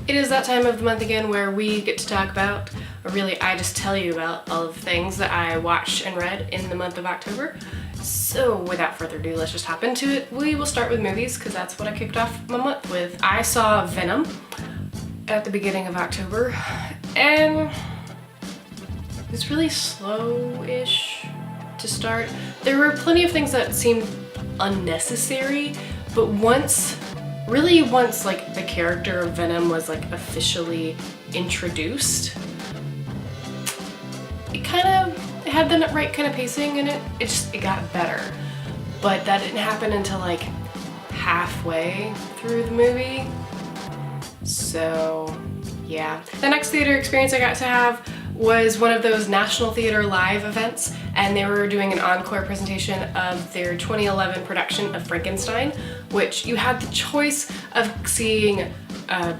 It is that time of the month again where we get to talk about, or really I just tell you about, all of the things that I watched and read in the month of October. So without further ado, let's just hop into it. We will start with movies because that's what I kicked off my month with. I saw Venom at the beginning of October and it was really slow-ish to start. There were plenty of things that seemed unnecessary, but once like the character of Venom was like officially introduced, it had the right kind of pacing in it. It got better, but that didn't happen until like halfway through the movie. So yeah. The next theater experience I got to have was one of those National Theater Live events, and they were doing an encore presentation of their 2011 production of Frankenstein, which you had the choice of seeing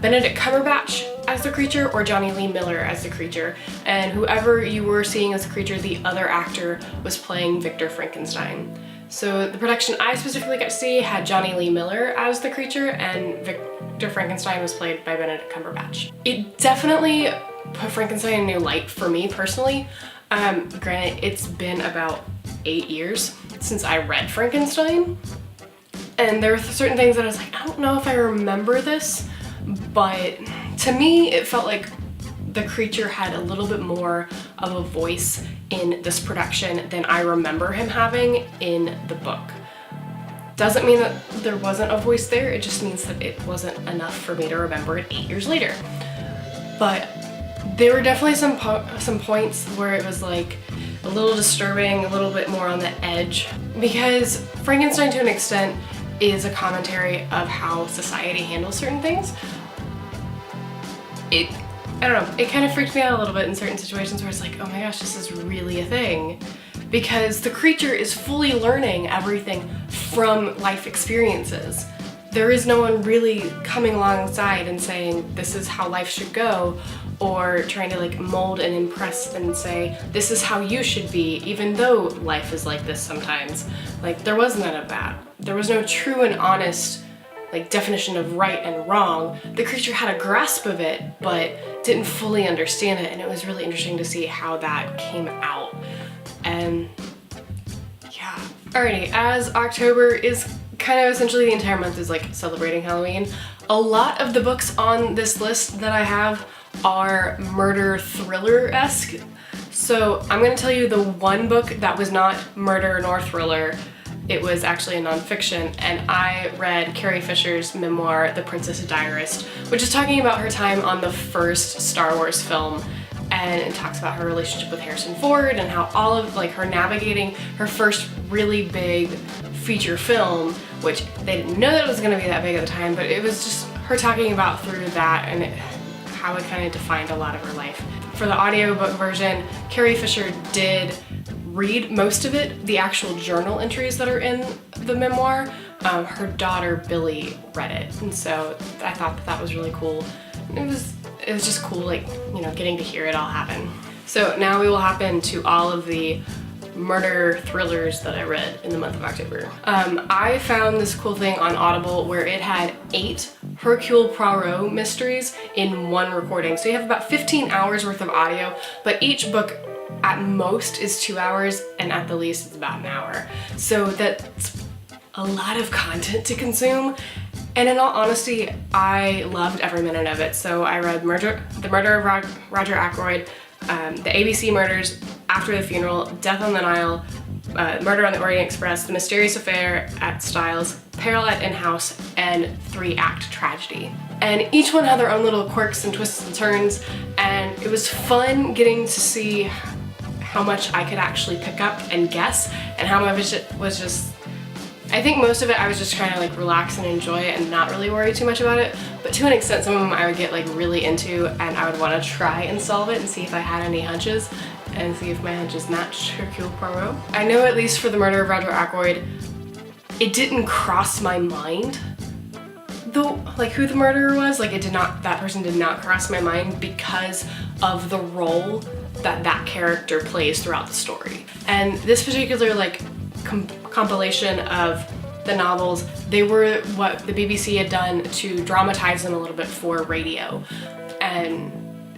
Benedict Cumberbatch as the creature or Johnny Lee Miller as the creature, and whoever you were seeing as the creature, the other actor was playing Victor Frankenstein. So the production I specifically got to see had Johnny Lee Miller as the creature, and Victor Frankenstein was played by Benedict Cumberbatch. It definitely put Frankenstein in a new light for me personally. Granted, it's been about 8 years since I read Frankenstein, and there were certain things that I was like, I don't know if I remember this, but to me it felt like the creature had a little bit more of a voice in this production than I remember him having in the book. Doesn't mean that there wasn't a voice there, it just means that it wasn't enough for me to remember it 8 years later. But there were definitely some points where it was like a little disturbing, a little bit more on the edge, because Frankenstein to an extent is a commentary of how society handles certain things. I don't know, it kind of freaked me out a little bit in certain situations where it's like, oh my gosh, this is really a thing. Because the creature is fully learning everything from life experiences. There is no one really coming alongside and saying, this is how life should go, or trying to like mold and impress and say, this is how you should be, even though life is like this sometimes. Like, there was none of that. There was no true and honest like definition of right and wrong. The creature had a grasp of it, but didn't fully understand it, and it was really interesting to see how that came out. And yeah. Alrighty, as October is kind of essentially the entire month is like celebrating Halloween, a lot of the books on this list that I have are murder thriller-esque. So I'm gonna tell you the one book that was not murder nor thriller. It was actually a nonfiction, and I read Carrie Fisher's memoir, The Princess Diarist, which is talking about her time on the first Star Wars film, and it talks about her relationship with Harrison Ford and how all of like her navigating her first really big feature film, which they didn't know that it was gonna be that big at the time, but it was just her talking about through that and how it kind of defined a lot of her life. For the audiobook version, Carrie Fisher did read most of it, the actual journal entries that are in the memoir. Her daughter Billy read it, and so I thought that was really cool. It was just cool, like, you know, getting to hear it all happen. So now we will hop into all of the murder thrillers that I read in the month of October. I found this cool thing on Audible where it had 8 Hercule Poirot mysteries in one recording. So you have about 15 hours worth of audio, but each book at most is 2 hours, and at the least it's about an hour. So that's a lot of content to consume. And in all honesty, I loved every minute of it. So I read The Murder of Roger Ackroyd, The ABC Murders, After the Funeral, Death on the Nile, Murder on the Orient Express, The Mysterious Affair at Styles, Peril at In-House, and 3-Act Tragedy. And each one had their own little quirks and twists and turns, and it was fun getting to see how much I could actually pick up and guess, and how much it was just, I think most of it I was just trying to like relax and enjoy it and not really worry too much about it, but to an extent some of them I would get like really into, and I would want to try and solve it and see if I had any hunches and see if my hunches matched Hercule Poirot. I know at least for The Murder of Roger Ackroyd, it didn't cross my mind though, like who the murderer was, like that person did not cross my mind because of the role that character plays throughout the story. And this particular like compilation of the novels, they were what the BBC had done to dramatize them a little bit for radio. And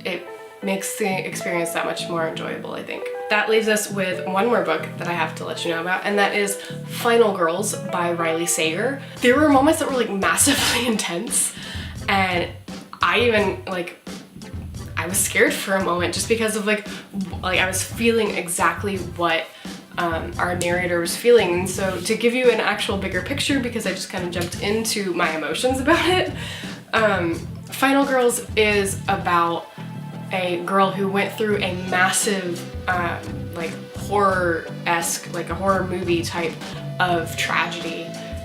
it makes the experience that much more enjoyable, I think. That leaves us with one more book that I have to let you know about, and that is Final Girls by Riley Sager. There were moments that were like massively intense, and I was scared for a moment just because of like I was feeling exactly what our narrator was feeling. And so to give you an actual bigger picture, because I just kind of jumped into my emotions about it, Final Girls is about a girl who went through a massive like horror-esque, like a horror movie type of tragedy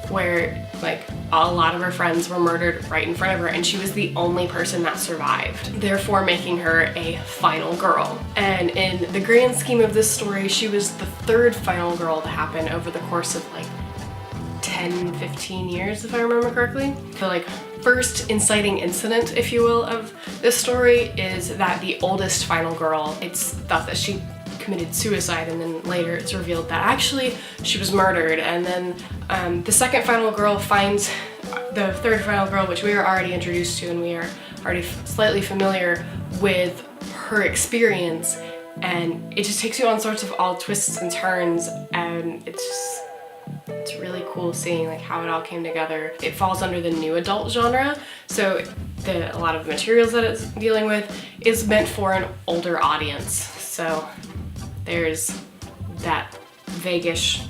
where like a lot of her friends were murdered right in front of her, and she was the only person that survived, therefore making her a final girl. And in the grand scheme of this story, she was the third final girl to happen over the course of like 10-15 years, if I remember correctly. The like first inciting incident, if you will, of this story is that the oldest final girl, it's thought that she committed suicide, and then later it's revealed that actually she was murdered. And then the second final girl finds the third final girl, which we are already introduced to, and we are already slightly familiar with her experience, and it just takes you on sorts of all twists and turns, and it's really cool seeing like how it all came together. It falls under the new adult genre, so a lot of the materials that it's dealing with is meant for an older audience. So there's that vaguish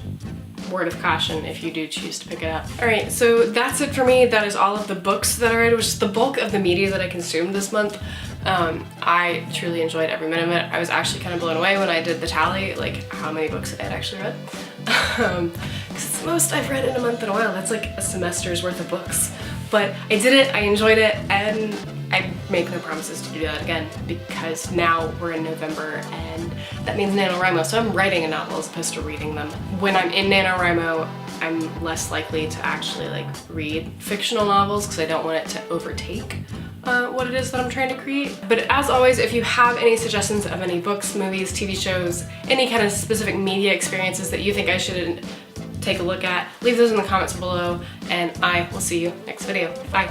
word of caution if you do choose to pick it up. Alright, so that's it for me. That is all of the books that I read, which is the bulk of the media that I consumed this month. I truly enjoyed every minute of it. I was actually kind of blown away when I did the tally, like how many books I had actually read. Because it's the most I've read in a month in a while. That's like a semester's worth of books. But I did it, I enjoyed it, and I make no promises to do that again, because now we're in November and that means NaNoWriMo, so I'm writing a novel as opposed to reading them. When I'm in NaNoWriMo, I'm less likely to actually like read fictional novels because I don't want it to overtake what it is that I'm trying to create. But as always, if you have any suggestions of any books, movies, TV shows, any kind of specific media experiences that you think I should take a look at, leave those in the comments below, and I will see you next video. Bye.